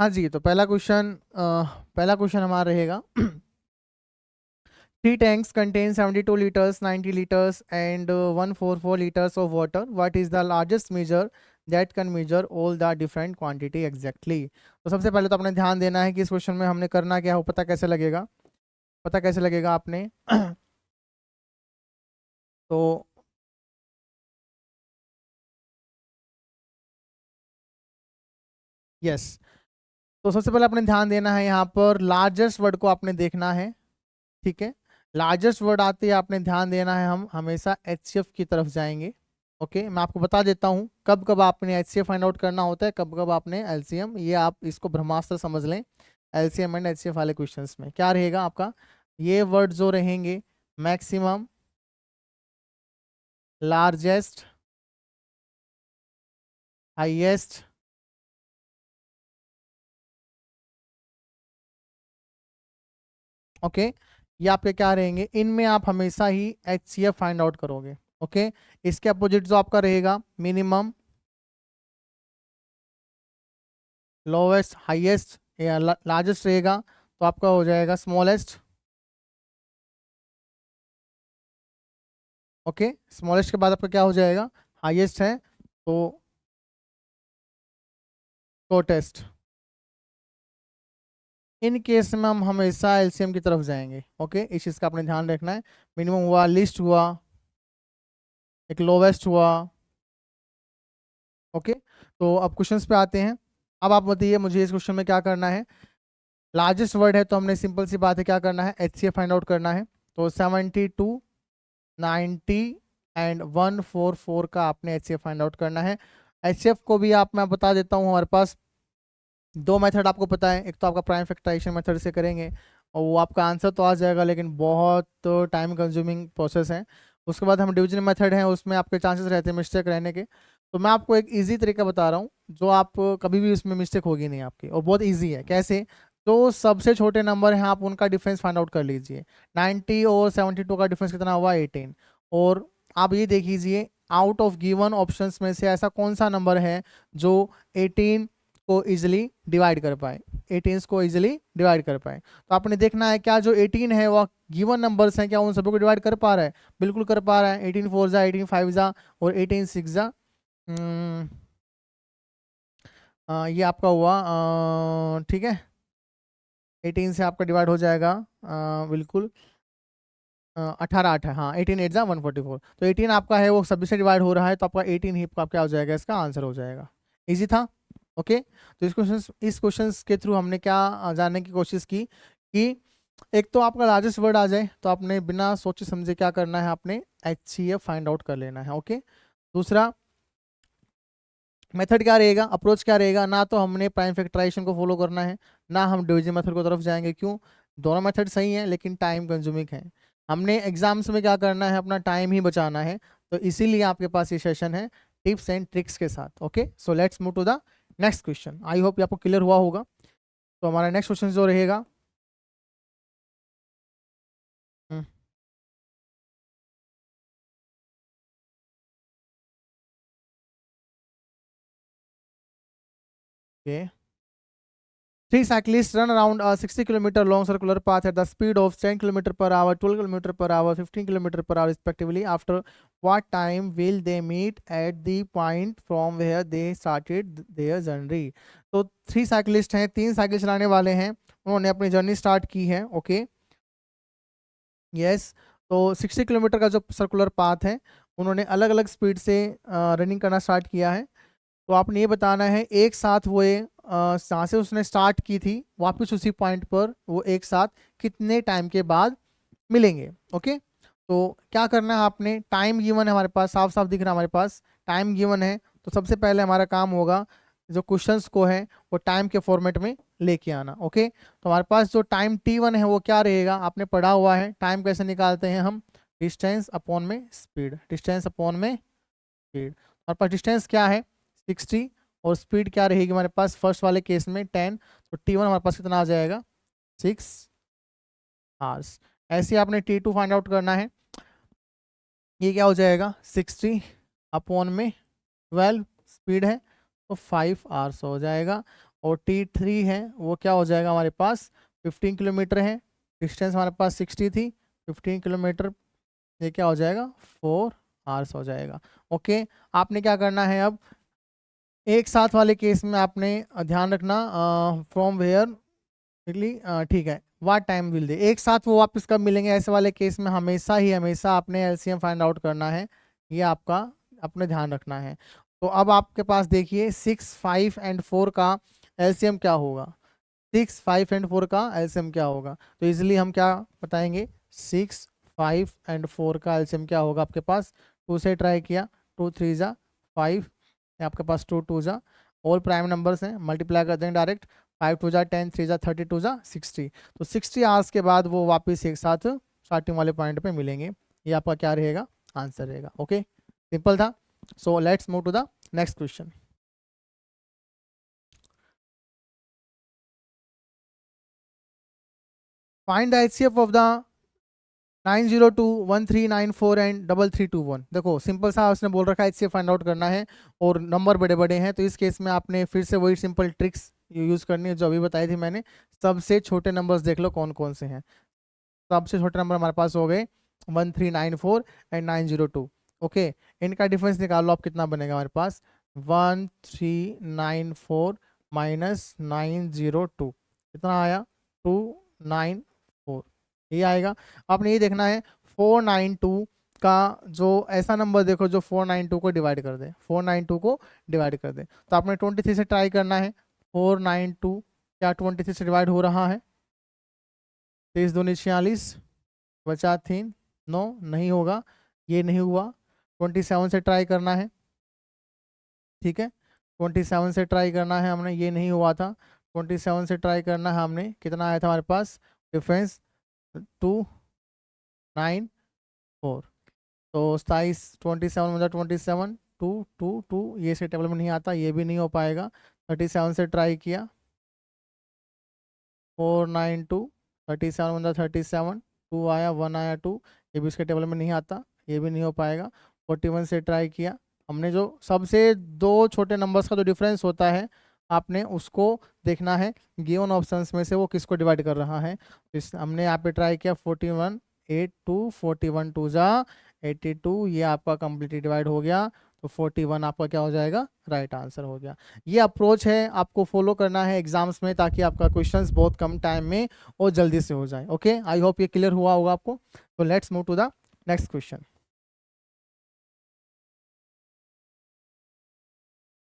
हाँ जी, तो पहला क्वेश्चन हमारा रहेगा 3 tanks contain 72 liters, 90 liters, and 144 liters of water. What is the largest measure that can measure all the different quantity exactly? तो सबसे पहले तो अपने ध्यान देना है कि इस क्वेश्चन में हमने करना क्या हो, पता कैसे लगेगा आपने तो यस, तो सबसे पहले अपने ध्यान देना है यहाँ पर लार्जेस्ट वर्ड को आपने देखना है। ठीक है, लार्जेस्ट वर्ड आते ही आपने ध्यान देना है, हम हमेशा HCF की तरफ जाएंगे। ओके, मैं आपको बता देता हूँ कब कब आपने HCF फाइंड आउट करना होता है, कब कब आपने LCM, ये आप इसको ब्रह्मास्त्र समझ लें। LCM एंड HCF वाले क्वेश्चंस में क्या रहेगा आपका, ये वर्ड जो रहेंगे मैक्सिमम, लार्जेस्ट, हाईएस्ट, ओके, ये आपके क्या रहेंगे, इनमें आप हमेशा ही HCF फाइंड आउट करोगे। ओके, इसके अपोजिट जो आपका रहेगा मिनिमम, लोवेस्ट, हाईएस्ट या लार्जेस्ट रहेगा, तो आपका हो जाएगा स्मॉलेस्ट। ओके, स्मॉलेस्ट के बाद आपका क्या हो जाएगा, हाईएस्ट है तो शॉर्टेस्ट। इन केस में हम हमेशा LCM की तरफ जाएंगे। ओके, इस चीज़ का आपने ध्यान रखना है। मिनिमम हुआ, लिस्ट हुआ, एक लोवेस्ट हुआ। ओके, तो अब क्वेश्चंस पे आते हैं। अब आप बताइए मुझे इस क्वेश्चन में क्या करना है। लार्जेस्ट वर्ड है तो हमने सिंपल सी बात है क्या करना है, HCF फाइंड आउट करना है। तो 72, 90 एंड 144 का आपने HCF फाइंड आउट करना है। HCF को भी मैं बता देता हूँ, हमारे पास दो मेथड आपको पता है, एक तो आपका प्राइम फैक्टराइजेशन मेथड से करेंगे और वो आपका आंसर तो आ जाएगा लेकिन बहुत टाइम कंज्यूमिंग प्रोसेस है। उसके बाद हम डिवीजन मेथड है, उसमें आपके चांसेस रहते हैं मिस्टेक रहने के। तो मैं आपको एक इजी तरीका बता रहा हूँ जो आप कभी भी उसमें मिस्टेक होगी नहीं आपकी, और बहुत इजी है। कैसे, तो सबसे छोटे नंबर हैं आप उनका डिफरेंस फाइंड आउट कर लीजिए। 90 और 72 का डिफरेंस कितना हुआ, 18। और आप ये देख लीजिए आउट ऑफ गिवन ऑप्शंस में से ऐसा कौन सा नंबर है जो 18 को इजिली डिवाइड कर पाए, 18 को इजिली डिवाइड कर पाए। तो आपने देखना है क्या जो 18 है वो गिवन नंबर्स हैं, क्या उन सभी को डिवाइड कर पा रहा है, बिल्कुल कर पा रहा है। 18 4 जा, 18 5 जा और 18 6 जा, ये आपका हुआ, ठीक है, 18 से आपका डिवाइड हो जाएगा, बिल्कुल 18 8 है, हाँ 18 8 जा 144। तो 18 आपका है वो सभी से डिवाइड हो रहा है, तो आपका 18 ही आपका क्या हो जाएगा, इसका आंसर हो जाएगा। इजी था। ओके, तो इस क्वेश्चन के थ्रू हमने क्या जानने की कोशिश की कि एक तो आपका लार्जेस्ट वर्ड आ जाए तो आपने बिना सोचे समझे क्या करना है, आपने HCF फाइंड आउट कर लेना है। ओके, दूसरा मेथड क्या रहेगा, अप्रोच क्या रहेगा, ना तो हमने प्राइम फैक्टराइजेशन को फॉलो करना है, ना हम डिवीजन मेथड को तरफ जाएंगे। क्यों, दोनों मेथड सही है लेकिन टाइम कंज्यूमिंग है। हमने एग्जाम्स में क्या करना है, अपना टाइम ही बचाना है। तो इसीलिए आपके पास ये सेशन है टिप्स एंड ट्रिक्स के साथ। Okay, so let's move to the next question. I hope ये आपको क्लियर हुआ होगा। तो हमारा नेक्स्ट क्वेश्चन जो रहेगा, okay, 3 cyclists run around a 60 kilometer long circular path at the speed of 10 kilometer per hour, 12 kilometer per hour, 15 kilometer per hour respectively. After what time will they meet at the point from where they started their journey? तो 3 cyclists हैं, 3 cycle चलाने वाले हैं, उन्होंने अपनी journey start की है। Okay, yes, तो 60 किलोमीटर का जो सर्कुलर पाथ है उन्होंने अलग अलग स्पीड से रनिंग करना स्टार्ट किया है। तो आपने ये बताना है एक साथ वो जहाँ से उसने स्टार्ट की थी वापस उसी पॉइंट पर वो एक साथ कितने टाइम के बाद मिलेंगे। ओके, तो क्या करना है, आपने टाइम गिवन है हमारे पास, साफ साफ दिख रहा है हमारे पास टाइम गिवन है। तो सबसे पहले हमारा काम होगा जो क्वेश्चंस को है वो टाइम के फॉर्मेट में लेके आना। ओके, तो हमारे पास जो टाइम T1 है वो क्या रहेगा, आपने पढ़ा हुआ है टाइम कैसे निकालते हैं हम, डिस्टेंस अपॉन में स्पीड, डिस्टेंस अपॉन में स्पीड। हमारे पास डिस्टेंस क्या है 60 और स्पीड क्या रहेगी हमारे पास फर्स्ट वाले केस में 10। तो T1 हमारे पास कितना आ जाएगा, 6 आवर्स। ऐसे आपने T2 फाइंड आउट करना है, ये क्या हो जाएगा 60 अपॉन में 12 स्पीड है तो 5 आवर्स हो जाएगा। और T3 है वो क्या हो जाएगा हमारे पास 15 किलोमीटर है, डिस्टेंस हमारे पास 60 थी, 15 किलोमीटर ये क्या हो जाएगा 4 आवर्स हो जाएगा। ओके, आपने क्या करना है अब एक साथ वाले केस में आपने ध्यान रखना फ्रॉम वेयर ठीक है व्हाट टाइम विल दे, एक साथ वो वापस कब मिलेंगे, ऐसे वाले केस में हमेशा आपने एलसीएम फाइंड आउट करना है, ये आपका अपने ध्यान रखना है। तो अब आपके पास देखिए 6, 5 एंड 4 का एलसीएम क्या होगा, 6, 5 एंड 4 का एलसीएम क्या होगा, तो इजिली हम क्या बताएंगे 6, 5 एंड 4 का एलसीएम क्या होगा आपके पास, 2 से ट्राई किया 2 3 जा 5, आपके पास 2 2 जा ऑल प्राइम नंबर्स हैं, मल्टीप्लाई कर देंगे डायरेक्ट, 5 2 जा 10, 3 जा 30, 2 जा 60, तो 60 आवर्स के बाद वो वापस एक साथ स्टार्टिंग वाले पॉइंट पे मिलेंगे, ये आपका क्या रहेगा आंसर रहेगा। ओके, सिंपल था। So let's move to the next question. Find the HCF of the 902, 1394 and 3321। देखो सिंपल सा उसने बोल रखा है एचसीएफ फाइंड आउट करना है और नंबर बड़े बड़े हैं, तो इस केस में आपने फिर से वही सिंपल ट्रिक्स यूज़ करनी है जो अभी बताई थी मैंने। सबसे छोटे नंबर्स देख लो कौन कौन से हैं, सबसे छोटे नंबर हमारे पास हो गए 1394 एंड 902। ओके, इनका डिफरेंस निकाल लो आप, कितना बनेगा हमारे पास 1394 माइनस 902 कितना आया 294, ये आएगा। आपने ये देखना है 492 का जो ऐसा नंबर देखो जो 492 को डिवाइड कर दे, 492 को डिवाइड कर दे, तो आपने 23 से ट्राई करना है। 492 क्या 23 से डिवाइड हो रहा है, 23 दूनी 46 बचा 3 9, नहीं होगा, ये नहीं हुआ। 27 से ट्राई करना है, ठीक है 27 से ट्राई करना है हमने, ये नहीं हुआ था। 27 से ट्राई करना है हमने, कितना आया था हमारे पास डिफरेंस 294, तो 27 27 मतलब 27 2 2 2, ये से टेबल में नहीं आता, ये भी नहीं हो पाएगा। 37 से ट्राई किया 492, 37 मतलब 37 2 आया 1 आया 2, ये भी इसके टेबल में नहीं आता, ये भी नहीं हो पाएगा। 41 से ट्राई किया हमने, जो सबसे दो छोटे नंबर्स का जो डिफरेंस होता है आपने उसको देखना है गिवन ऑप्शंस में से वो किसको डिवाइड कर रहा है। इस हमने यहाँ पे ट्राई किया 41 8 2 41 2 जा 82, ये आपका कंप्लीटली डिवाइड हो गया, तो 41 आपका क्या हो जाएगा राइट आंसर हो गया। ये अप्रोच है आपको फॉलो करना है एग्जाम्स में, ताकि आपका क्वेश्चंस बहुत कम टाइम में और जल्दी से हो जाए। ओके, आई होप ये क्लियर हुआ होगा आपको। तो let's move to the next question.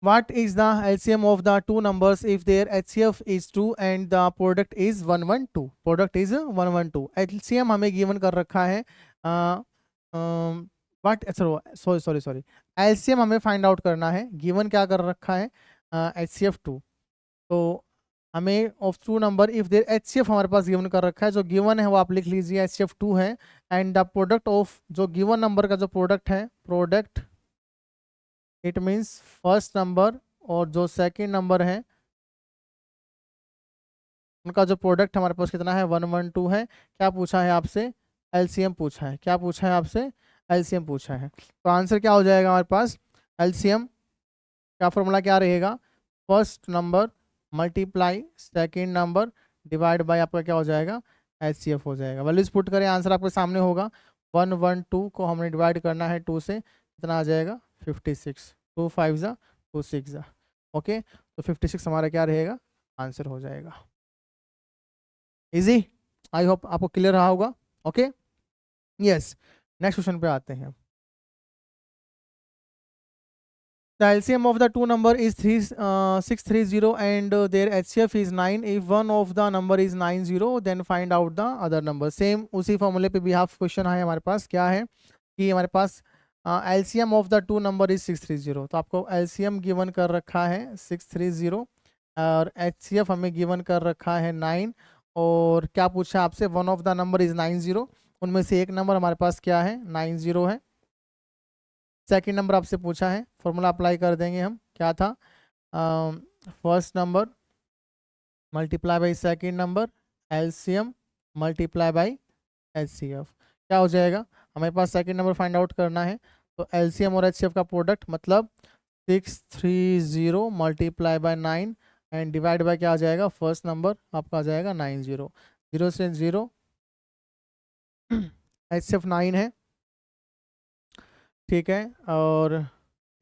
What is the LCM of the two numbers if their HCF is 2 and the product is 112? Product is 112। LCM हमें गिवन कर रखा है बट सॉरी LCM हमें फाइंड आउट करना है, given क्या कर रखा है HCF 2, तो हमें of two number if there HCF हमारे पास गिवन कर रखा है, जो गिवन है वो आप लिख लीजिए HCF 2 है, एंड द प्रोडक्ट ऑफ जो गिवन नंबर का जो प्रोडक्ट है, product it means first number और जो सेकंड नंबर है उनका जो प्रोडक्ट हमारे पास कितना है 112 है। क्या पूछा है आपसे एलसीएम पूछा है, क्या पूछा है आपसे एलसीएम पूछा है, तो आंसर क्या हो जाएगा हमारे पास एलसीएम का फॉर्मूला क्या रहेगा, first number multiply second number divide by आपका क्या हो जाएगा एचसीएफ हो जाएगा। वैल्यूज पुट करें, आंसर आपके सामने होगा 112 को हमने डिवाइड करना है 2 से, कितना आ जाएगा 56, 2 5 जा 2 6 जा। ओके, तो 56 हमारा क्या रहेगा आंसर हो जाएगा। इजी, आई होप आपको क्लियर रहा होगा। ओके यस, नेक्स्ट क्वेश्चन पे आते हैं। The LCM of the two number is 630 and their HCF is 9. If one of the number is 90, then find out the other number. Same उसी फॉर्मूले पे भी हाफ क्वेश्चन है हमारे पास, क्या है कि हमारे पास LCM of the two number is 630, तो आपको LCM गिवन कर रखा है 630 और HCF हमें गिवन कर रखा है 9, और क्या पूछा आपसे one of the number is 90, उनमें से एक नंबर हमारे पास क्या है 90 है। सेकंड नंबर आपसे पूछा है, फॉर्मूला अप्लाई कर देंगे हम, क्या था first number multiply by second number LCM multiply by HCF, क्या हो जाएगा हमारे पास सेकंड नंबर फाइंड आउट करना है, तो एलसीएम और एचसीएफ का प्रोडक्ट मतलब 630 multiply by 9 and divide by क्या आ जाएगा, फर्स्ट नंबर आपका आ जाएगा 90, 0 से 0 HCF 9 है, ठीक है। और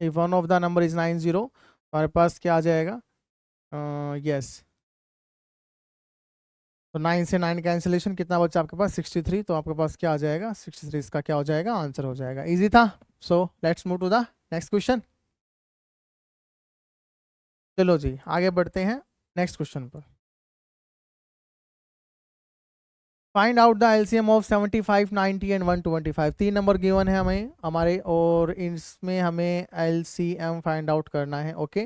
if one of the number is 90 हमारे पास क्या आ जाएगा, यस, तो 9 से 9 कैंसिलेशन, कितना बचा आपके पास 63, तो आपके पास क्या आ जाएगा 63, इसका क्या हो जाएगा आंसर हो जाएगा। इजी था। So let's move to the next question. चलो जी आगे बढ़ते हैं नेक्स्ट क्वेश्चन पर। Find out the LCM of 75, 90 and 125। 3 number given है हमें हमारे, और इसमें हमें एलसीएम फाइंड आउट करना है। ओके,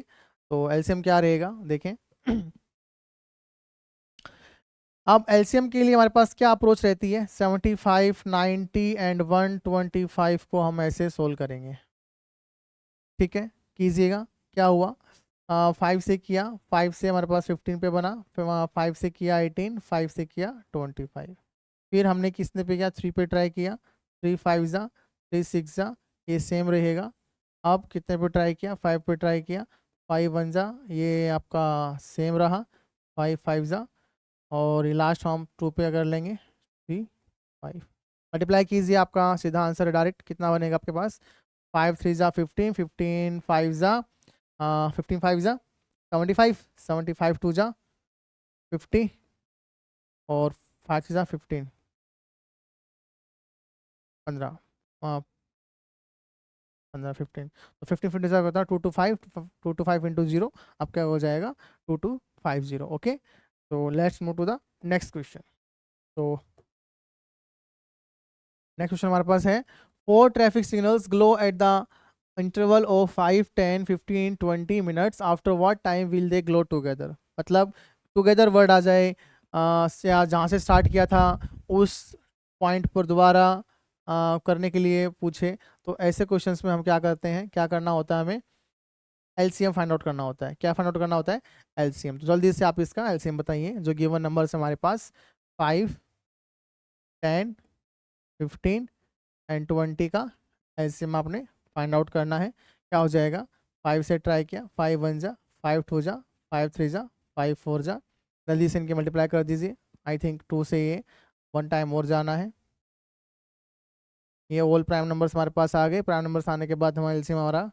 तो एलसीएम क्या रहेगा देखें। अब एलसीएम के लिए हमारे पास क्या अप्रोच रहती है, 75, 90 एंड 125 को हम ऐसे सोल्व करेंगे, ठीक है। कीजिएगा, क्या हुआ, 5 से किया, 5 से हमारे पास 15 पे बना, फिर 5 से किया 18, 5 से किया 25, फिर हमने किसने पे किया 3 पे ट्राई किया, 3 5 जा, 3 6 जा, ये सेम रहेगा। अब कितने पे ट्राई किया, 5 पे ट्राई किया, 5 1 जा, ये आपका सेम रहा, 5 5 जा, और ये लास्ट हम 2 पे अगर लेंगे 3 5, मल्टीप्लाई कीजिए, आपका सीधा आंसर डायरेक्ट कितना बनेगा आपके पास, 5 3 जा 15, 15 5 जा 15 5 जा 75, 75 2 जा 50, और 5 6 जा 15 15 15 15, तो 50 50 जा होता है 2 2 5, 2 2 5 इंटू 0, अब क्या हो जाएगा 2 2 5 0। ओके, तो let's move to the next question. तो नेक्स्ट क्वेश्चन हमारे पास है, 4 traffic signals glow at the interval of 5 10 15 20 minutes, after what time will they glow together. मतलब टुगेदर वर्ड आ जाए, जहाँ से स्टार्ट किया था उस पॉइंट पर दोबारा करने के लिए पूछे, तो ऐसे क्वेश्चंस में हम क्या करते हैं, क्या करना होता है, हमें एलसीएम फाइंड आउट करना होता है। क्या फाइंड आउट करना होता है, एलसीएम। तो जल्दी से आप इसका एलसीएम बताइए, जो गिवन नंबर हमारे पास 5 10 15 एंड 20 का एलसीएम आपने फाइंड आउट करना है। क्या हो जाएगा, 5 से ट्राई किया, 5 1 जा, 5 2 जा, 5 3 जा, 5 4 जा, जल्दी से इनके मल्टीप्लाई कर दीजिए। आई थिंक 2 से ये 1 टाइम और जाना है। ये ऑल प्राइम नंबर्स हमारे पास आ गए। प्राइम नंबर्स आने के बाद हमारा एलसीएम आ रहा,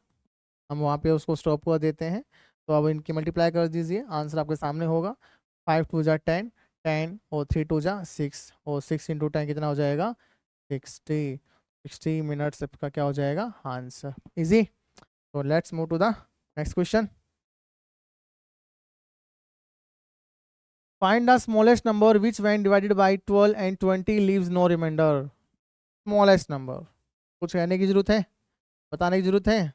हम वहाँ पे उसको स्टॉप कर देते हैं। तो अब इनकी मल्टीप्लाई कर दीजिए, आंसर आपके सामने होगा, 5 2 जा 10, 10 और 3 2 जा 6, और 6 इंटू 10 कितना हो जाएगा 60, 60 मिनट्स का क्या हो जाएगा आंसर। इजी। तो let's move to the next question. Find the smallest number which when divided by 12 and 20 leaves no remainder. Smallest number, कुछ कहने की जरूरत है, बताने की जरूरत है,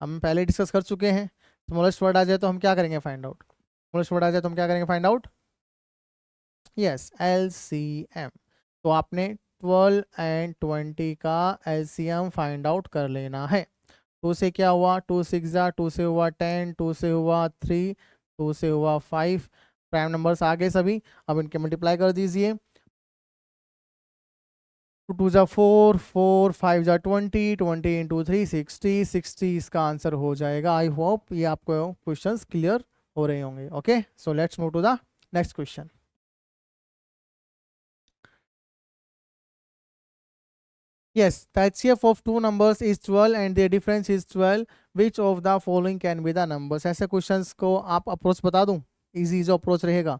हम पहले डिस्कस कर चुके हैं। स्मॉलेस्ट वर्ड आ जाए तो हम क्या करेंगे फाइंड आउट, स्मॉलेस्ट वर्ड आ जाए तो हम क्या करेंगे फाइंड आउट, यस एलसीएम। तो आपने 12 एंड 20 का एलसीएम फाइंड आउट कर लेना है। 2 से क्या हुआ, 2 6 जा, 2 से हुआ 10, 2 से हुआ 3, 2 से हुआ 5, प्राइम नंबर्स आ गए सभी। अब इनके मल्टीप्लाई कर दीजिए, 2 2 जा 4, 4 5 जा 20, 20 इंटू 3 60, 60 इसका आंसर हो जाएगा। आई होप ये आपको क्वेश्चंस क्लियर हो रहे होंगे। Okay, so let's move to the next question. Yes, the HCF of two numbers is 12 and their difference is 12. Which of the following can be the numbers? ऐसे questions को आप approach बता दूं, easy जो approach रहेगा,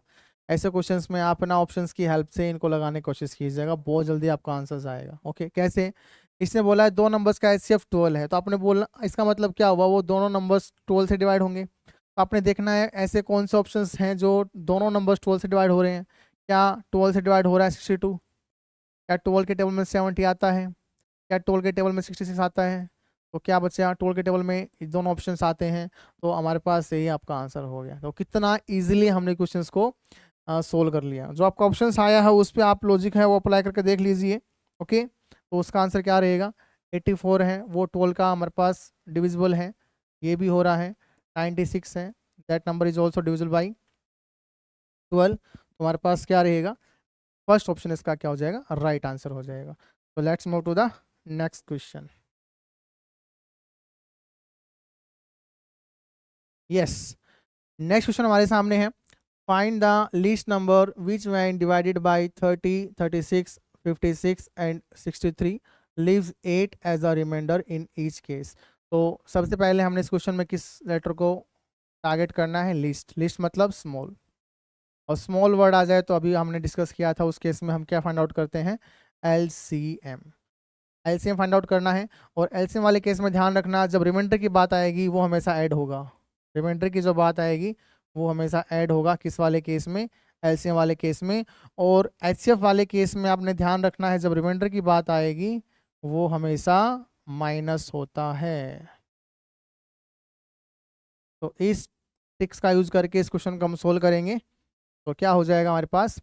ऐसे questions में आप ना ऑप्शंस की हेल्प से इनको लगाने की कोशिश कीजिएगा, बहुत जल्दी आपका आंसर आएगा। ओके, कैसे, इसने बोला है दो नंबर्स का HCF 12 है, तो आपने बोला इसका मतलब क्या हुआ, वो दोनों नंबर्स 12 से डिवाइड होंगे। तो आपने देखना है ऐसे कौन से ऑप्शंस हैं जो दोनों नंबर्स 12 से डिवाइड हो रहे हैं। क्या 12 से डिवाइड हो रहा है 62, क्या 12 के टेबल में 70 आता है, क्या टोल के टेबल में 66 आता है, तो क्या बचा टोल के टेबल में दोनों ऑप्शंस आते हैं, तो हमारे पास यही आपका आंसर हो गया। तो कितना इजीली हमने क्वेश्चंस को सोल्व कर लिया। जो आपका ऑप्शंस आया है उस पर आप लॉजिक है वो अप्लाई करके देख लीजिए। ओके, तो उसका आंसर क्या रहेगा, 84 है, वो टोल का हमारे पास डिविजिबल है, ये भी हो रहा है। 96 है, that number is also divisible by 12, तो हमारे पास क्या रहेगा, फर्स्ट ऑप्शन इसका क्या हो जाएगा, राइट आंसर हो जाएगा। तो let's move to the next question. Yes, next question हमारे सामने है, find the least number which when divided by 30, 36, 56 and 63 leaves 8 as a remainder in each case. तो सबसे पहले हमने इस क्वेश्चन में किस लेटर को टारगेट करना है? लिस्ट। लिस्ट मतलब स्मॉल, और स्मॉल वर्ड आ जाए तो अभी हमने डिस्कस किया था, उस केस में हम क्या फाइंड आउट करते हैं? एलसीएम। एलसीएम फाइंड आउट करना है। और एलसीएम वाले केस में ध्यान रखना, जब रिमाइंडर की बात आएगी वो हमेशा ऐड होगा। रिमाइंडर की जो बात आएगी वो हमेशा ऐड होगा, किस वाले केस में? एलसीएम वाले केस में। और एचसीएफ वाले केस में आपने ध्यान रखना है, जब रिमाइंडर की बात आएगी वो हमेशा माइनस होता है। तो इस ट्रिक्स का यूज करके इस क्वेश्चन को हम सोल्व करेंगे। तो क्या हो जाएगा हमारे पास?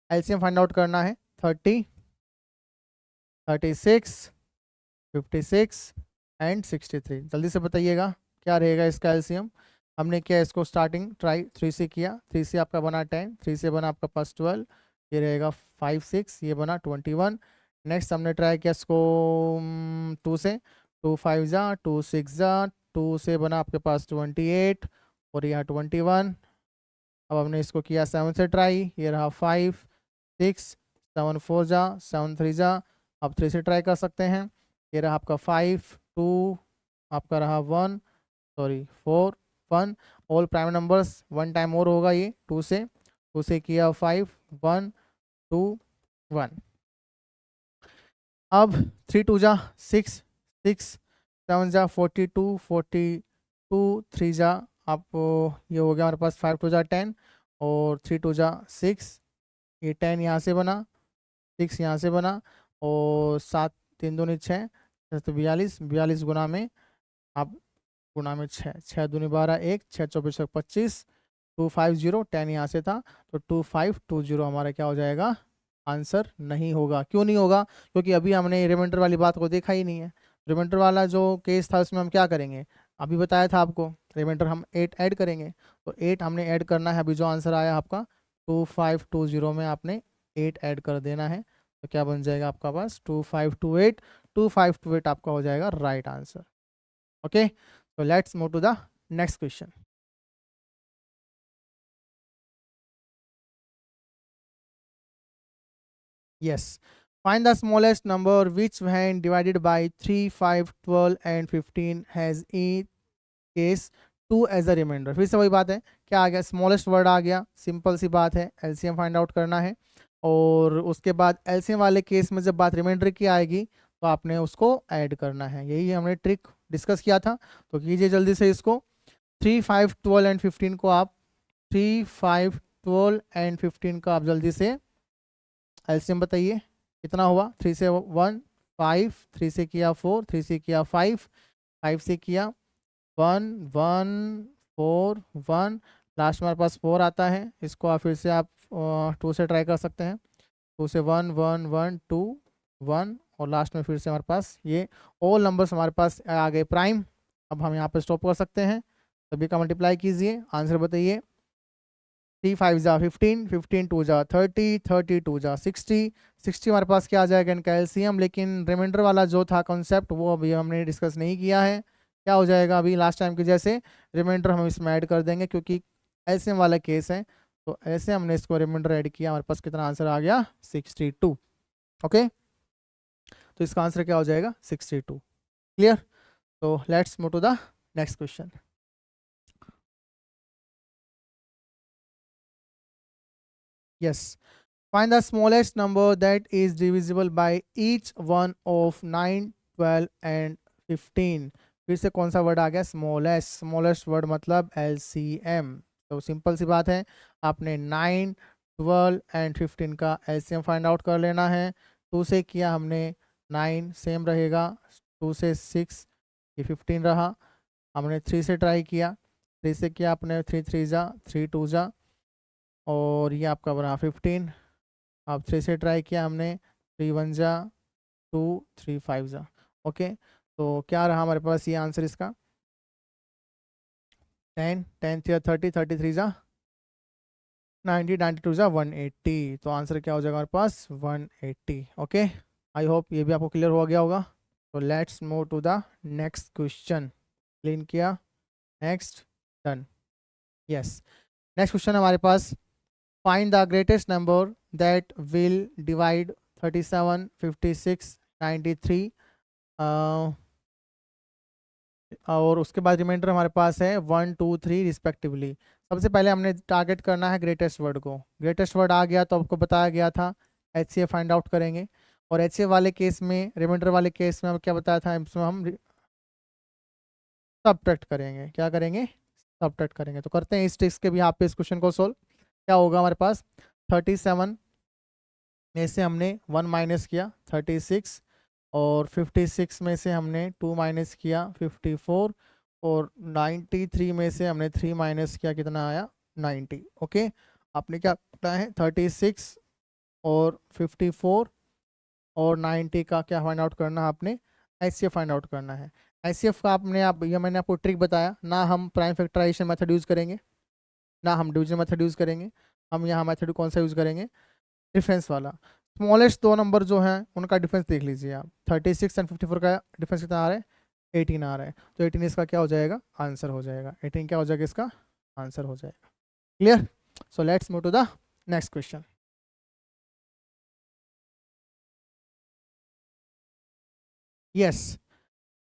एलसीएम फाइंड आउट करना है। 30, 36, 56 एंड 63। जल्दी से बताइएगा क्या रहेगा इसका एलसीएम। हमने क्या इसको स्टार्टिंग ट्राई 3 से किया, 3 से आपका बना 10, 3 से बना आपका पास 12, ये रहेगा 5, 6, ये बना 21। नेक्स्ट हमने ट्राई किया इसको 2 से, 2 5 जा, 2 6 जा, 2 से बना आपके पास 28 और यहाँ 21। अब हमने इसको किया 7 से ट्राई, ये रहा 5, 6, 7 4 जा, 7 3 जा। अब 3 से ट्राई कर सकते हैं, ये रहा आपका 5, 2, आपका रहा 1, sorry 4, 1। All prime numbers 1 time और होगा ये 2 से, 2 से किया 5, 1, 2, 1। अब 3 2 जा 6, 6 7 जा 42, 42 3 जा आप, ये हो गया हमारे पास 5 2 जा 10 और 3 2 जा 6, ये 10 यहाँ से बना, 6 यहाँ से बना और 7 3 दूनी 6, तो 42, 42 गुना में आप गुना में 6, 6 दूनी 12, 1 6 24 25, 250, 10 यहाँ से था तो 2520 हमारा क्या हो जाएगा? आंसर नहीं होगा। क्यों नहीं होगा? क्योंकि अभी हमने रिमाइंडर वाली बात को देखा ही नहीं है। रिमाइंडर वाला जो केस था उसमें हम क्या करेंगे? अभी बताया था आपको, रिमाइंडर हम 8 ऐड करेंगे, तो 8 हमने ऐड करना है। अभी जो आंसर आया आपका 2520 में आपने 8 ऐड कर देना है, तो क्या बन जाएगा आपका पास? 2528, 2528 आपका हो जाएगा right answer. Okay, so let's move to the next question. Yes, find the smallest number which when divided by 3, 5, 12 and 15 has each case 2 as a remainder। फिर से वही बात है, क्या आ गया? स्मॉलेस्ट वर्ड आ गया, सिंपल सी बात है, एलसीएम फाइंड आउट करना है। और उसके बाद एलसीएम वाले केस में जब बात रिमाइंडर की आएगी तो आपने उसको ऐड करना है। यही हमने ट्रिक डिस्कस किया था, तो कीजिए जल्दी से इसको। 3, 5, 12 एंड 15 को आप 3, 5, 12 एंड 15 का आप जल्दी से एलसीएम बताइए कितना हुआ? 3 से 1 5, 3 से किया 4, 3 से किया 5, 5 से किया 1 1 4 1, लास्ट में हमारे पास 4 आता है। इसको आप फिर से आप 2 से ट्राई कर सकते हैं, 2 से 1 1 1 2 1 और लास्ट में फिर से हमारे पास ये ऑल नंबर्स हमारे पास आ गए प्राइम। अब हम यहाँ पे स्टॉप कर सकते हैं, सभी का मल्टीप्लाई कीजिए, आंसर बताइए। 3 5 जा 15, 15 2 जा 30, 30 2 जा 60, 60 हमारे पास क्या आ जाएगा? इनका एलसीएम। लेकिन रिमाइंडर वाला जो था कॉन्सेप्ट वो अभी हमने डिस्कस नहीं किया है। क्या हो जाएगा? अभी लास्ट टाइम के जैसे रिमाइंडर हम इसमें ऐड कर देंगे, क्योंकि एलसीएम वाला केस है। तो ऐसे हमने इसको रिमाइंडर ऐड किया, हमारे पास कितना आंसर आ गया? 62। ओके, तो इसका आंसर क्या हो जाएगा? 62। क्लियर? तो let's move to the next question. Yes, find the smallest number that is divisible by each one of 9, 12 and 15। फिर से कौन सा वर्ड आ गया? स्मॉलेस्ट। स्मॉलेस्ट वर्ड मतलब एलसीएम। तो सिंपल सी बात है, आपने 9, 12 एंड 15 का एलसीएम फाइंड आउट कर लेना है। 2 से किया हमने 9 सेम रहेगा, 2 से 6 ये 15 रहा। हमने 3 से ट्राई किया, 3 से किया आपने 3 3 जा 3 2 जा और ये आपका बना 15। अब 3 से ट्राई किया हमने, 3 1 जा 2 3 5 जा। ओके, तो क्या रहा हमारे पास ये आंसर इसका? 10 10 या 30, 33 जा 90, 92 जा 180। तो आंसर क्या हो जाएगा हमारे पास? 180। ओके, आई होप ये भी आपको क्लियर हो गया होगा। तो let's move to the next question. Clean किया, next, done. Yes. Next question हमारे पास, find the greatest number that will divide 37, 56, 93 और उसके बाद रिमाइंडर हमारे पास है 1, 2, 3 रिस्पेक्टिवली। सबसे पहले हमने टारगेट करना है ग्रेटेस्ट वर्ड को। ग्रेटेस्ट वर्ड आ गया तो आपको बताया गया था HCF फाइंड आउट करेंगे, और HCF वाले केस में, रिमाइंडर वाले केस में हम क्या बताया था, इसमें हम सबट्रैक्ट करेंगे। क्या करेंगे? सबट्रैक्ट करेंगे। तो करते हैं इस ट्रिक्स के भी यहाँ पे इस क्वेश्चन को सोल्व। क्या होगा हमारे पास, 37 में से हमने 1 माइनस किया 36, और 56 में से हमने 2 माइनस किया 54, और 93 में से हमने 3 माइनस किया, कितना आया 90। ओके, आपने क्या करना है, 36 और 54 और 90 का क्या फाइंड आउट करना है आपने, HCF फाइंड आउट करना है। HCF का ये मैंने आपको ट्रिक बताया ना, हम प्राइम फैक्टराइजेशन मेथड यूज़ करेंगे ना हम डिवीजन मेथड यूज़ करेंगे। हम यहाँ मेथड कौन सा यूज़ करेंगे, डिफरेंस वाला। स्मॉलेस्ट दो नंबर जो हैं उनका डिफरेंस देख लीजिए आप, 36 एंड 54 का डिफरेंस कितना आ रहा है, 18 आ रहा है। तो 18 इसका क्या हो जाएगा, आंसर हो जाएगा। 18 क्या हो जाएगा, इसका आंसर हो जाएगा। Clear? So let's move to the next question. Yes,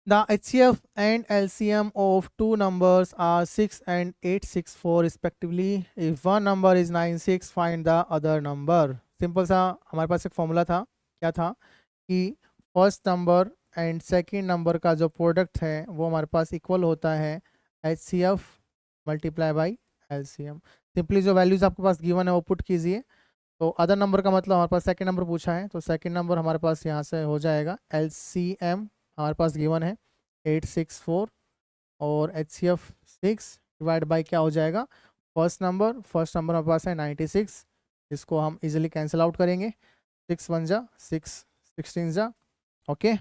the HCF and LCM of two numbers are 6 and 864 respectively. If one number is 96, find the other number. Simple सा हमारे पास एक फॉर्मूला था, क्या था कि first number and second number का जो product है वो हमारे पास इक्वल होता है HCF multiply by LCM। Simply जो वैल्यूज आपके पास गिवन है वो पुट कीजिए। तो अदर नंबर का मतलब हमारे पास सेकंड नंबर पूछा है, तो सेकंड नंबर हमारे पास यहाँ से हो जाएगा LCM हमारे पास गिवन है 864, और HCF 6 डिवाइड बाई क्या हो जाएगा, फर्स्ट नंबर हमारे पास है 96, इसको हम इजीली कैंसिल आउट करेंगे। 6 1 जा 6, 16 जा, ओके।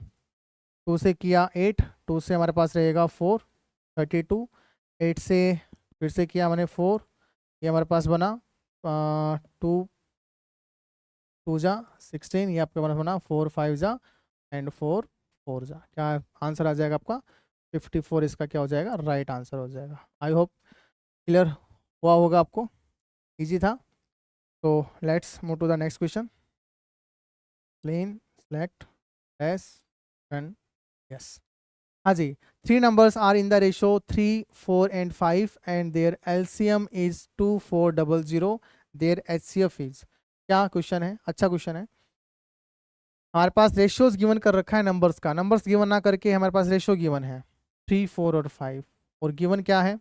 2 से किया 8, 2 से हमारे पास रहेगा 4, 32, 8 से फिर से किया मैंने 4, ये हमारे पास बना 2 2 जा 16, ये आपके पास बना 4 5 जा एंड 4 4 जा। क्या आंसर आ जाएगा आपका 54, इसका क्या हो जाएगा, राइट आंसर हो जाएगा। आई होप क्लियर हुआ होगा आपको, इजी था। तो let's move to the next question. Clean select S and yes. हाँ जी, 3 numbers are in the ratio 3, 4 and 5 and their LCM is 2400, their HCF is। क्या क्वेश्चन है, अच्छा क्वेश्चन है। हमारे पास रेशियोज गिवन कर रखा है नंबर्स का, नंबर्स गिवन ना करके हमारे पास रेशियो गिवन है 3, 4 और 5, और गिवन क्या है,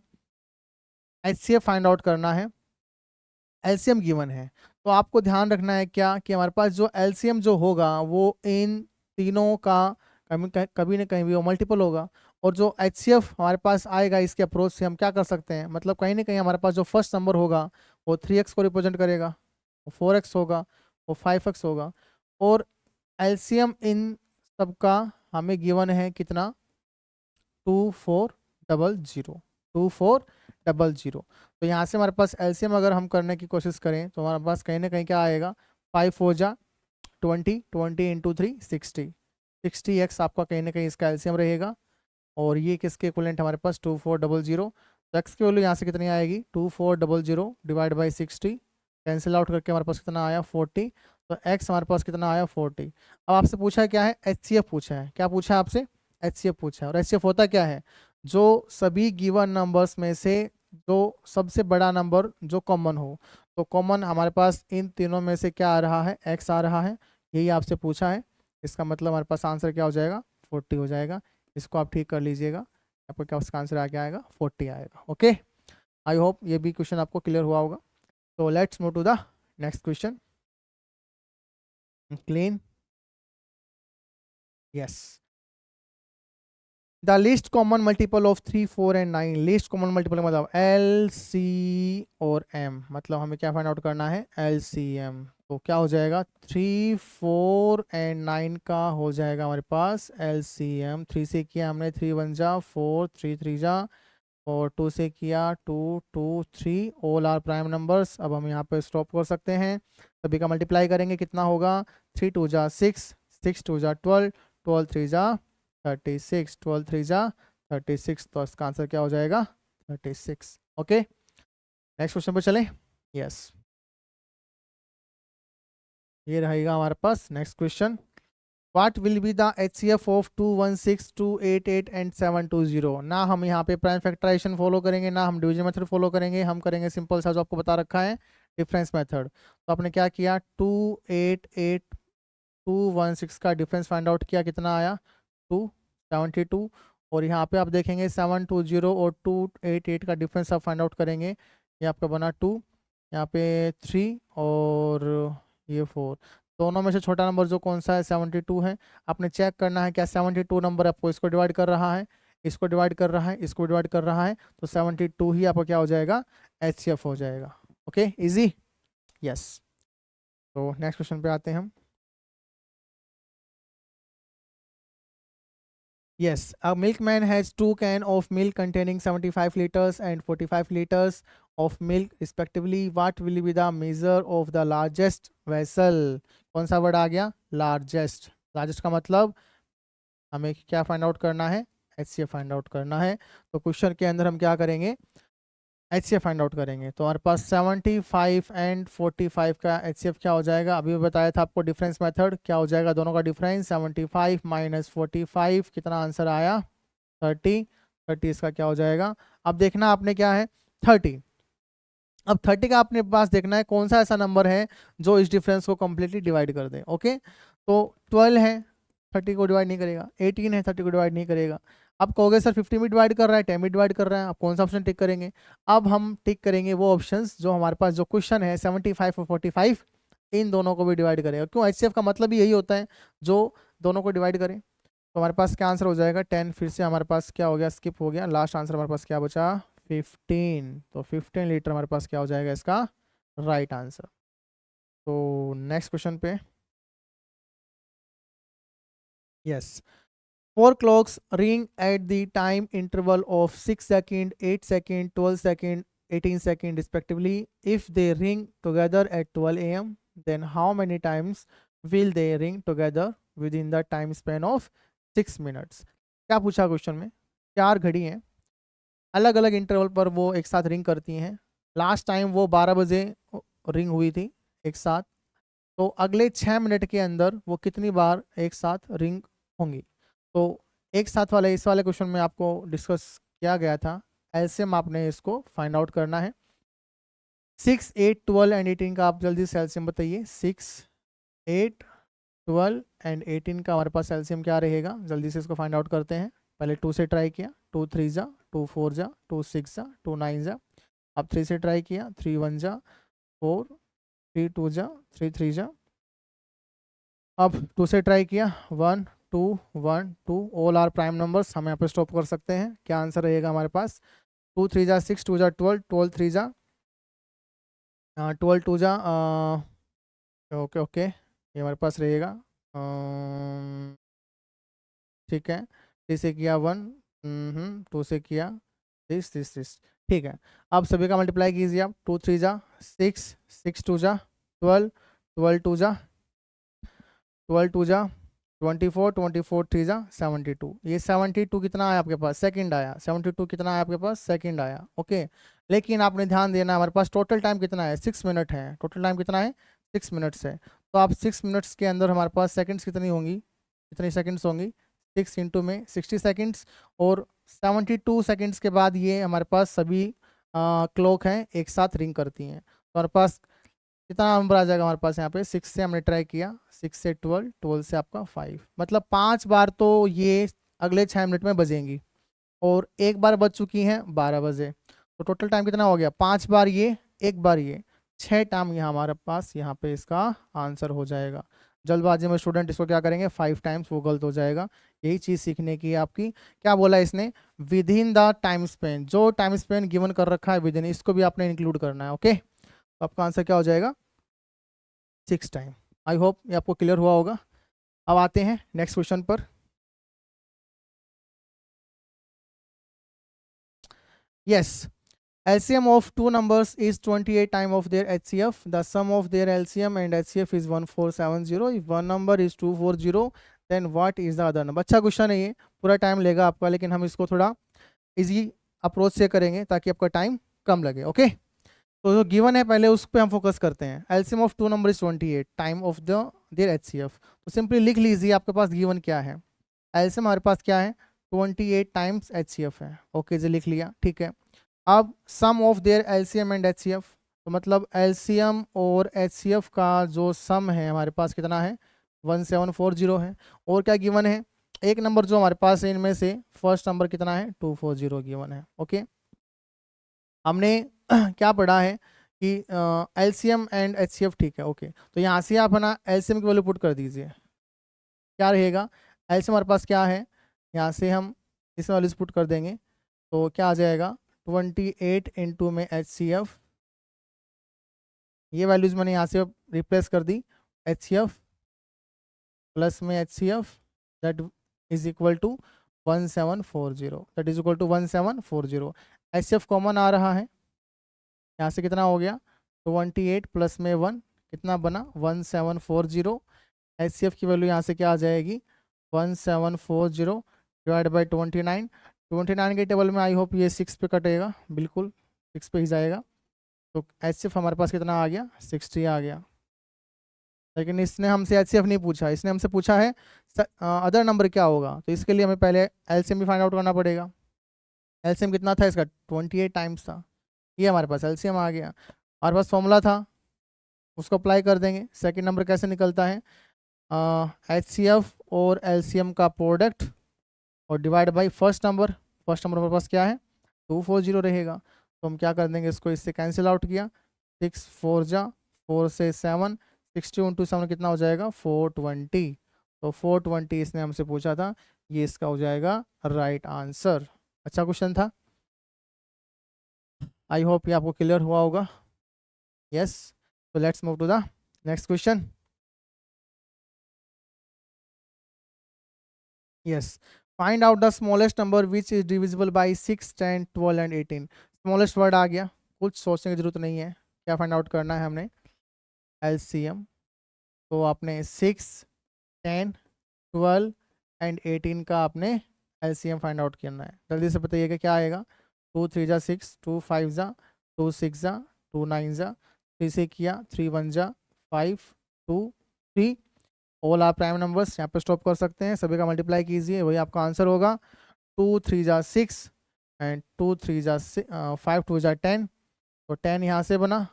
HCF फाइंड आउट करना है, LCM गिवन है। तो आपको ध्यान रखना है क्या कि हमारे पास जो LCM जो होगा वो इन तीनों का कभी ना कहीं भी वो मल्टीपल होगा, और जो HCF हमारे पास आएगा इसके अप्रोच से हम क्या कर सकते हैं, मतलब कहीं ना कहीं हमारे पास जो फर्स्ट नंबर होगा वो 3x को रिप्रेजेंट करेगा, वो 4x होगा, वो 5x होगा, और LCM इन सबका हमें गिवन है कितना, 2400, 2400। तो यहाँ से हमारे पास LCM अगर हम करने की कोशिश करें तो हमारे पास कहीं ना कहीं क्या आएगा, 5 4 जा 20, 20 इंटू 3 60, 60x आपका कहीं ना कहीं इसका LCM रहेगा, और ये किसके इक्विवेलेंट हमारे पास 2400। तो x की वैल्यू यहाँ से कितनी आएगी, 2400 डिवाइड बाई 60, कैंसिल आउट करके हमारे पास कितना आया 40। तो x हमारे पास कितना आया 40। अब आपसे पूछा है क्या है, HCF पूछा है। क्या पूछा है आपसे, HCF पूछा है। और HCF होता क्या है, जो सभी गिवन नंबर्स में से जो सबसे बड़ा नंबर जो कॉमन हो। तो कॉमन हमारे पास इन तीनों में से क्या आ रहा है, x आ रहा है, यही आपसे पूछा है। इसका मतलब हमारे पास आंसर क्या हो जाएगा, 40 हो जाएगा। इसको आप ठीक कर लीजिएगा, आपको क्या उसका आंसर आ क्या आएगा, 40 आएगा। ओके, आई होप ये भी क्वेश्चन आपको क्लियर हुआ होगा। तो let's move to the next question. Clean yes. The least common multiple of 3, 4 and 9। Least common multiple मतलब LC और M, मतलब हमें क्या फाइंड आउट करना है, LCM। तो क्या हो जाएगा, 3, 4 एंड 9 का हो जाएगा हमारे पास LCM। 3 से किया हमने 3 1 जा 4, 3 3 जा, और 2 से किया 2 2 3, ऑल आर प्राइम नंबर्स। अब हम यहाँ पे स्टॉप कर सकते हैं, सभी का मल्टीप्लाई करेंगे, कितना होगा, 3 2 जा 6, 6 2 जा 12, 12 3 जा 36, 12 3 जा 36। तो इसका आंसर क्या हो जाएगा, 36। ओके, नेक्स्ट क्वेश्चन पर चलें। यस, ये रहेगा हमारे पास next question. What will be the HCF of 216, 288 and 720? ना हम यहाँ पे प्राइम फैक्टराइजेशन फॉलो करेंगे, ना हम डिवीजन मेथड फॉलो करेंगे, हम करेंगे सिंपल सा जो आपको बता रखा है, डिफरेंस मेथड। तो आपने क्या किया, 288 216 का डिफरेंस फाइंड आउट किया, कितना आया 272। और यहाँ पे आप देखेंगे 720 और 288 का डिफरेंस आप फाइंड आउट करेंगे, ये आपका बना 2, यहाँ पे 3 और ये 4। दोनों में से छोटा नंबर जो कौन सा है, 72 है। आपने चेक करना है क्या 72 नंबर आपको इसको डिवाइड कर रहा है, इसको डिवाइड कर रहा है, इसको डिवाइड कर रहा है, तो 72 ही आपका क्या हो जाएगा, HCF हो जाएगा। Okay, easy. यस, तो नेक्स्ट क्वेश्चन पे आते हैं हम। Yes, a milkman has 2 cans of milk containing 75 liters and 45 liters of milk respectively. What will be the measure of the largest vessel? कौन सा वर्ड आ गया, लार्जेस्ट। लार्जेस्ट का मतलब हमें क्या फाइंड आउट करना है, HCF फाइंड आउट करना है। तो क्वेश्चन के अंदर हम क्या करेंगे, HCF फाइंड आउट करेंगे। तो हमारे पास 75 एंड 45 का HCF क्या हो जाएगा, अभी बताया था आपको डिफरेंस मेथड, क्या हो जाएगा दोनों का डिफरेंस, 75 माइनस 45, कितना आंसर आया 30। 30 इसका क्या हो जाएगा, अब देखना आपने क्या है 30। अब 30 का अपने पास देखना है कौन सा ऐसा नंबर है जो इस डिफरेंस को कंप्लीटली डिवाइड कर दे। ओके, तो 12 है, 30 को डिवाइड नहीं करेगा, 18 है, 30 को डिवाइड नहीं करेगा। अब कहोगे सर 50 में डिवाइड कर रहा है, 10 में डिवाइड कर रहा है, आप कौन सा ऑप्शन टिक करेंगे। अब हम टिक करेंगे वो ऑप्शंस जो हमारे पास जो क्वेश्चन है 75 और 45 इन दोनों को भी डिवाइड करेगा। क्यों, HCF का मतलब ही यही होता है जो दोनों को डिवाइड करें। तो हमारे पास क्या आंसर हो जाएगा 10, फिर से हमारे पास क्या हो गया, स्किप हो गया, लास्ट आंसर हमारे पास क्या बचा 15। तो 15 लीटर हमारे पास क्या हो जाएगा इसका राइट आंसर। तो नेक्स्ट क्वेश्चन पे। Yes, 4 clocks ring at the time interval of 6 second, 8 second, 12 second, 18 second respectively. If they ring together at 12 a.m., then how many times will they ring together within the time span of 6 minutes? क्या पूछा question में, 4 घड़ी हैं, अलग अलग interval पर वो एक साथ रिंग करती हैं। लास्ट टाइम वो 12 बजे रिंग हुई थी एक साथ, तो अगले 6 मिनट के अंदर वो कितनी बार एक साथ रिंग होंगी। तो एक साथ वाले इस वाले क्वेश्चन में आपको डिस्कस किया गया था, एलसीएम आपने इसको फाइंड आउट करना है। 6, 8, 12 एंड 18 का आप जल्दी से एलसीएम बताइए। 6, 8, 12 एंड 18 का हमारे पास एलसीएम क्या रहेगा, जल्दी से इसको फाइंड आउट करते हैं। पहले 2 से ट्राई किया, 2 3 जा, 2 4 जा, 2 6 जा, 2 9 जा। अब 3 से ट्राई किया, 3 1 जा, 4, 3 2 जा, 3 3 जा। अब 2 से ट्राई किया, 1 2 1 2, ऑल आर प्राइम नंबर्स, हम यहाँ पे स्टॉप कर सकते हैं। क्या आंसर रहेगा हमारे पास, 2 3 जा 6, 2 जा 12, 12 3 जा 12, 2 जा ओके ओके, ये हमारे पास रहेगा। ठीक है, 3 से किया 1, 2 से किया 3 3 3, ठीक है। अब सभी का मल्टीप्लाई कीजिए आप, 2 3 जा 6, 6 2 जा 12, 12 2 जा 12 2 जा 24, 24 3 जा 72। ये 72 कितना आया आपके पास, सेकंड आया। 72 कितना आया आपके पास, सेकंड आया। ओके, लेकिन आपने ध्यान देना हमारे पास टोटल टाइम कितना है, 6 मिनट है। टोटल टाइम कितना है, 6 मिनट्स है। तो आप 6 मिनट्स के अंदर हमारे पास सेकंड्स कितनी होंगी, कितनी सेकंड्स होंगी, 6 इंटू में 60 सेकंड्स। और 72 सेकंड्स के बाद ये हमारे पास सभी क्लॉक हैं एक साथ रिंग करती हैं। तो हमारे पास कितना नंबर आ जाएगा हमारे पास यहाँ पे, 6 से हमने ट्राई किया, 6 से 12, 12 से आपका 5, मतलब 5 बार तो ये अगले 6 मिनट में बजेंगी और एक बार बज चुकी हैं 12 बजे। तो टोटल टाइम कितना हो गया, 5 बार ये, एक बार ये, 6 टाइम यहाँ हमारे पास यहाँ पे इसका आंसर हो जाएगा। जल्दबाजी में स्टूडेंट इसको क्या करेंगे 5 टाइम्स, वो गलत हो जाएगा। यही चीज़ सीखने की है आपकी। क्या बोला इसने, with in the time Spain, जो टाइम स्पेन गिवन कर रखा है विद इन, इसको भी आपने इंक्लूड करना है। ओके, तो आपका आंसर क्या हो जाएगा 6 टाइम। आई होप ये आपको क्लियर हुआ होगा। अब आते हैं नेक्स्ट क्वेश्चन पर। Yes, LCM of two numbers is 28 time of their HCF. The sum of their LCM and HCF is 1470. If one number is 240, then what is the other number? अच्छा question है ये, पूरा time लेगा आपका, लेकिन हम इसको थोड़ा इजी अप्रोच से करेंगे ताकि आपका टाइम कम लगे। ओके, तो जो गिवन है पहले उस पर हम फोकस करते हैं। LCM of two number is 28 time of the their HCF. तो सिंपली लिख लीजिए आपके पास गिवन क्या है। एलसीएम हमारे पास क्या है 28 टाइम्स एचसीएफ है। ओके जी लिख लिया, ठीक है। अब sum of their LCM and HCF, तो मतलब एलसीएम और एचसीएफ का जो सम है हमारे पास कितना है 1740 है। और क्या गिवन है, एक नंबर जो हमारे पास है इनमें से फर्स्ट नंबर कितना है 240 गिवन है। ओके, हमने क्या पढ़ा है कि एलसीएम एंड एचसीएफ, ठीक है। ओके, तो यहाँ से आप है ना एलसीएम की वैल्यू पुट कर दीजिए, क्या रहेगा एलसीएम हमारे पास क्या है, यहाँ से हम इस वैल्यूज पुट कर देंगे तो क्या आ जाएगा 28 इंटू में एचसीएफ, ये वैल्यूज मैंने यहाँ से रिप्लेस कर दी, एचसीएफ प्लस में HCF that is equal to 1740, that is equal to 1740। HCF common आ रहा है, यहाँ से कितना हो गया 28 प्लस में 1 कितना बना 1740। एचसीएफ की वैल्यू यहाँ से क्या आ जाएगी 1740 डिवाइड बाई 29। 29 के टेबल में आई होप ये 6 पे कटेगा, बिल्कुल 6 पे ही जाएगा। तो एचसीएफ हमारे पास कितना आ गया 60 आ गया। लेकिन इसने हमसे एचसीएफ नहीं पूछा, इसने हमसे पूछा है अदर नंबर क्या होगा। तो इसके लिए हमें पहले एलसीएम भी फाइंड आउट करना पड़ेगा। एलसीएम कितना था इसका 28 टाइम्स था, ये हमारे पास एलसीएम आ गया। हमारे पास फॉर्मूला था उसको अप्लाई कर देंगे। सेकंड नंबर कैसे निकलता है एचसीएफ और एलसीएम का प्रोडक्ट और divide by first number. First number हमारे पास क्या है 240 रहेगा, तो हम क्या कर देंगे इसको इससे कैंसिल आउट किया, 6 4 जा 4 से 7, 60 इंटू 7 कितना हो जाएगा 420। तो 420 इसने हमसे पूछा था, ये इसका हो जाएगा राइट आंसर। अच्छा क्वेश्चन था, आई होप ये आपको क्लियर हुआ होगा। यस, तो let's move to the next question. Yes, find out the smallest number which is divisible by 6 10 12 and 18। Smallest word आ गया, कुछ सोचने की जरूरत नहीं है, क्या फाइंड आउट करना है हमने एलसीएम। तो आपने 6 10 12 एंड 18 का आपने एलसीएम फाइंड आउट करना है। जल्दी से बताइएगा क्या आएगा 2 3 जा 6, 2 5 जा 2 6 जा 2 9 जा 3 से किया 3 1 जा 5 2 3। ऑल आर प्राइम नंबर्स, यहाँ पे स्टॉप कर सकते हैं, सभी का मल्टीप्लाई कीजिए, वही आपका आंसर होगा। 2 3 जा 6 एंड 2 3 जा 5 2 जा 10, तो 10 यहाँ से बना,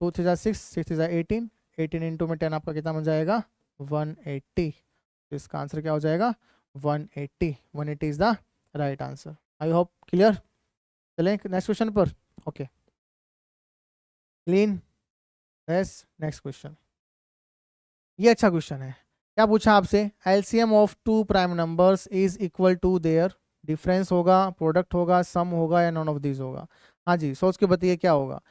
2 3 जा 6 6 3 जा 18, 18 इंटू में 10 आपका कितना बन जाएगा 180। तो इसका आंसर क्या हो जाएगा 180। 180 is the right answer. I hope clear. चलें नेक्स्ट क्वेश्चन पर। Okay clean, yes next question. ये अच्छा क्वेश्चन है, क्या पूछा आपसे LCM of two prime numbers is equal to their difference होगा, प्रोडक्ट होगा, सम होगा या नॉन ऑफ दिस होगा। हाँ जी, सोच के बताइए क्या होगा।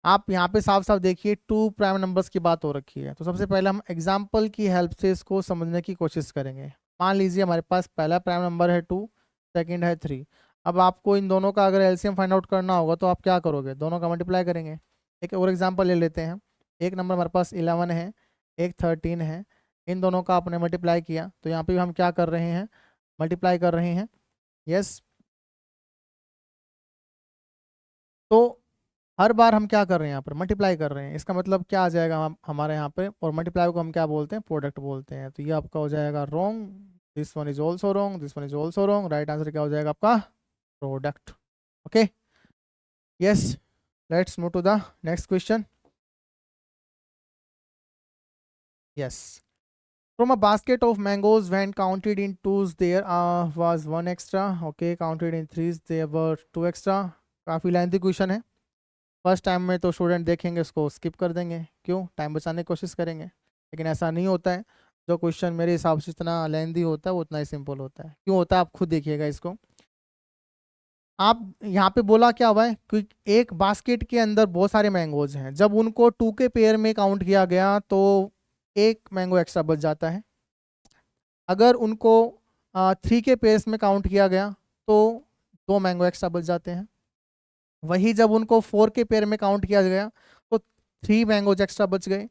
आप यहाँ पे साफ साफ देखिए टू प्राइम नंबर्स की बात हो रखी है, तो सबसे पहले हम एग्जाम्पल की हेल्प से इसको समझने की कोशिश करेंगे। मान लीजिए हमारे पास पहला प्राइम नंबर है 2, सेकंड है 3। अब आपको इन दोनों का अगर एलसीएम फाइंड आउट करना होगा तो आप क्या करोगे, दोनों का मल्टीप्लाई करेंगे। एक और एग्जाम्पल ले लेते हैं, एक नंबर हमारे पास 11 है, एक 13 है, इन दोनों का आपने मल्टीप्लाई किया, तो यहाँ पे हम क्या कर रहे हैं मल्टीप्लाई कर रहे हैं। यस, तो हर बार हम क्या कर रहे हैं यहाँ पर मल्टीप्लाई कर रहे हैं, इसका मतलब क्या आ जाएगा हमारे यहाँ पे, और मल्टीप्लाई को हम क्या बोलते हैं प्रोडक्ट बोलते हैं। तो ये आपका हो जाएगा wrong, this one is also wrong, this one is also wrong. Right answer क्या हो जाएगा आपका product. Okay yes, let's move to the next question. Yes, from a basket of mangoes when counted in twos there was 1 extra, okay counted in threes there were 2 extra। काफ़ी lengthy question है, first time में तो student देखेंगे उसको skip कर देंगे, क्यों time बचाने की कोशिश करेंगे, लेकिन ऐसा नहीं होता है। जो क्वेश्चन मेरे हिसाब से इतना लेंथी होता है वो उतना ही सिंपल होता है। क्यों होता है आप खुद देखिएगा इसको। आप यहाँ पे बोला क्या हुआ है कि एक बास्केट के अंदर बहुत सारे मैंगोज हैं, जब उनको 2 के पेयर में काउंट किया गया तो एक मैंगो एक्स्ट्रा बच जाता है। अगर उनको 3 के पेयर्स में काउंट किया गया तो 2 मैंगो एक्स्ट्रा बच जाते हैं। वही जब उनको 4 के पेयर में काउंट किया गया तो 3 मैंगोज एक्स्ट्रा बच गए,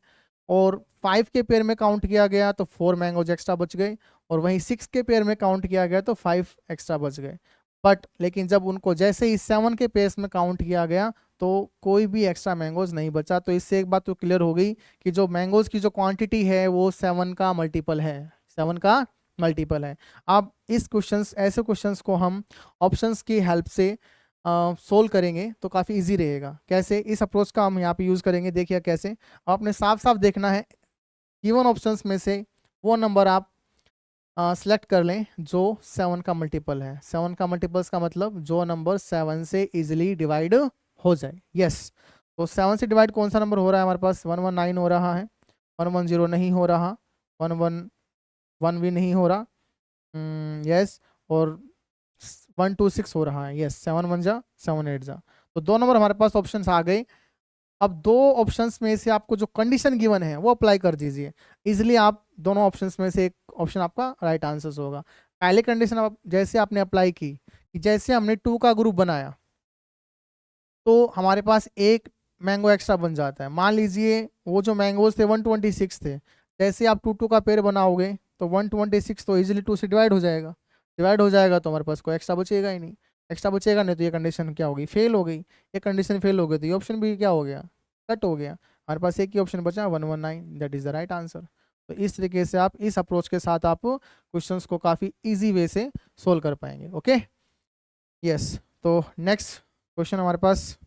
और 5 के पेयर में काउंट किया गया तो 4 मैंगोज एक्स्ट्रा बच गए, और वहीं 6 के पेयर में काउंट किया गया तो 5 एक्स्ट्रा बच गए। बट लेकिन जब उनको जैसे ही 7 के पेयर्स में काउंट किया गया तो कोई भी एक्स्ट्रा मैंगोज नहीं बचा। तो इससे एक बात तो क्लियर हो गई कि जो मैंगोज की जो क्वांटिटी है वो 7 का मल्टीपल है, 7 का मल्टीपल है। अब इस क्वेश्चंस, ऐसे क्वेश्चंस को हम ऑप्शंस की हेल्प से सोल्व करेंगे तो काफ़ी इजी रहेगा। कैसे? इस अप्रोच का हम यहाँ पे यूज़ करेंगे। देखिए कैसे, आपने साफ साफ देखना है गिवन ऑप्शंस में से वो नंबर आप सेलेक्ट कर लें जो 7 का मल्टीपल है। 7 का मल्टीपल्स का मतलब जो नंबर 7 से इजीली डिवाइड हो जाए। यस, तो 7 से डिवाइड कौन सा नंबर हो रहा है हमारे पास? 119 हो रहा है, 110 नहीं हो रहा, 111 भी नहीं हो रहा, यस, और 126 हो रहा है। यस, 7 1 जा 7 8 जा, तो दो नंबर हमारे पास ऑप्शंस आ गए। अब दो ऑप्शंस में से आपको जो कंडीशन गिवन है वो अप्लाई कर दीजिए। इजीली आप दोनों ऑप्शंस में से एक ऑप्शन आपका राइट आंसर होगा। पहले कंडीशन आप जैसे आपने अप्लाई की कि जैसे हमने 2 का ग्रुप बनाया तो हमारे पास एक मैंगो एक्स्ट्रा बन जाता है। मान लीजिए वो जो मैंगोज थे 126 थे, जैसे आप 2 का पेड़ बनाओगे तो 126 तो इजीली 2 से डिवाइड हो जाएगा। डिवाइड हो जाएगा तो हमारे पास कोई एक्स्ट्रा बचेगा ही नहीं। एक्स्ट्रा बचेगा नहीं तो ये कंडीशन क्या होगी? फेल हो गई। ये कंडीशन फेल हो गई तो ये ऑप्शन भी क्या हो गया? कट हो गया। हमारे पास एक ही ऑप्शन बचा 119, that is the right answer. तो इस तरीके से आप इस अप्रोच के साथ आप क्वेश्चंस को काफ़ी इजी वे से सोल्व कर पाएंगे। Okay, yes. तो नेक्स्ट क्वेश्चन हमारे पास,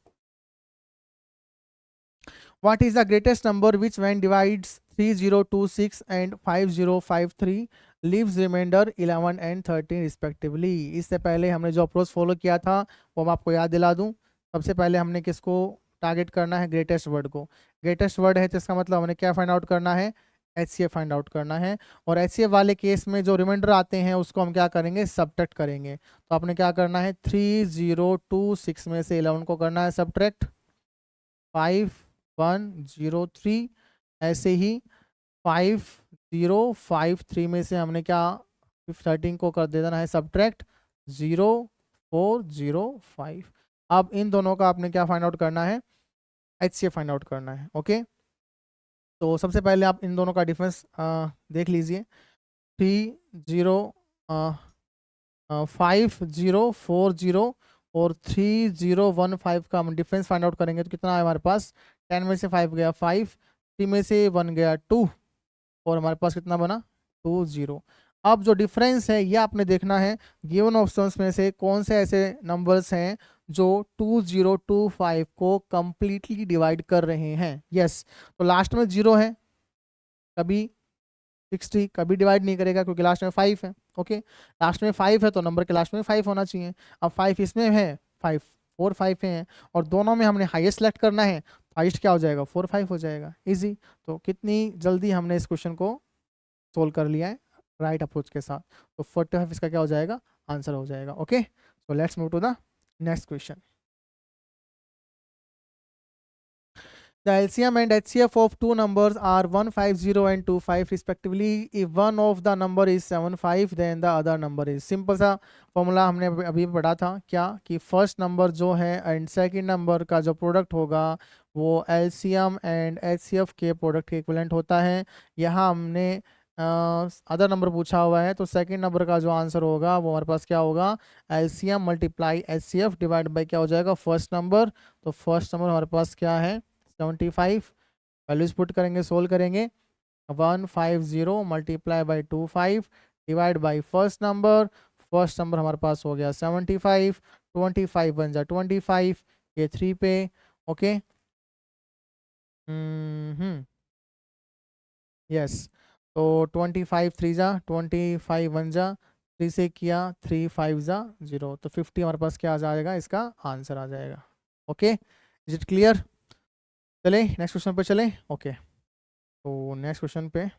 what is the greatest number which when divides 3026 and 5053 leaves remainder 11 and 13 respectively. इससे पहले हमने जो अप्रोच फॉलो किया था वो मैं आपको याद दिला दूं। सबसे पहले हमने किसको टारगेट करना है? ग्रेटेस्ट वर्ड को। ग्रेटेस्ट वर्ड है तो इसका मतलब हमने क्या फाइंड आउट करना है? HCF फाइंड आउट करना है। और HCF वाले केस में जो रिमाइंडर आते हैं उसको हम क्या करेंगे? सबट्रैक्ट करेंगे। तो आपने क्या करना है? 3026 में से 11 को करना है सबट्रैक्ट, 5103, ऐसे ही 5053 में से हमने क्या 13 को कर देना है सबट्रैक्ट 0405। अब इन दोनों का आपने क्या फाइंड आउट करना है? HCF फाइंड आउट करना है। ओके, तो सबसे पहले आप इन दोनों का डिफरेंस देख लीजिए। 5040 और 3015 का हम डिफरेंस फाइंड आउट करेंगे तो कितना है हमारे पास? 10 में से 5 गया 5, 3 में से 1 गया 2, और हमारे पास कितना बना? 20। अब जो डिफरेंस है ये आपने देखना है गिवन ऑप्शंस में से कौन से ऐसे नंबर्स हैं जो 2025 को कंप्लीटली डिवाइड कर रहे हैं। यस, तो लास्ट में 0 है, कभी 60 कभी डिवाइड नहीं करेगा क्योंकि लास्ट में 5 है। ओके, लास्ट में 5 है तो नंबर के लास्ट में 5 होना चाहिए। अब 5 इसमें है, 5 4 5 है, और दोनों में हमने हाईएस्ट सेलेक्ट करना है। हाईएस्ट क्या हो जाएगा? 4 5 हो जाएगा। इजी। तो कितनी जल्दी हमने इस क्वेश्चन को सोल्व कर लिया है राइट अप्रोच के साथ। तो 45 इसका क्या हो जाएगा? आंसर हो जाएगा। Okay, so let's move to the next question. The LCM and HCF of two numbers are 150 and 25 respectively. If one of the number is 75 then the other number is। Simple सा formula हमने अभी पढ़ा था क्या कि first number जो है and second number का जो प्रोडक्ट होगा वो LCM एंड HCF के प्रोडक्ट के इक्विवेलेंट होता है। यहाँ हमने अदर नंबर पूछा हुआ है तो सेकंड नंबर का जो आंसर होगा वो हमारे पास क्या होगा? LCM multiply HCF divide by क्या हो जाएगा? First number. तो फर्स्ट नंबर हमारे पास क्या है? 75। वैल्यूज पुट करेंगे, सोल्व करेंगे। 150 multiply by 25 divide by first number. First number हमारे पास हो गया 75, 25 बन जा 25, ये 3 पे। ओके, यस, तो 25 3 जा 25 1 जा 3 से किया 3 5 जा 0, तो 50 हमारे पास क्या आ जाएगा? इसका आंसर आ जाएगा। Okay, is it clear? चलें नेक्स्ट क्वेश्चन पे चलें। ओके, तो नेक्स्ट क्वेश्चन पे,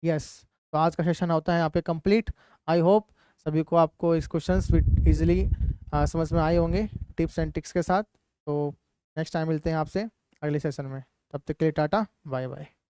यस, तो आज का सेशन होता है यहाँ पे कंप्लीट। आई होप सभी को आपको इस क्वेश्चन इजीली समझ में आए होंगे टिप्स एंड ट्रिक्स के साथ। तो नेक्स्ट टाइम मिलते हैं आपसे अगले सेशन में। तब तक के लिए टाटा बाय बाय।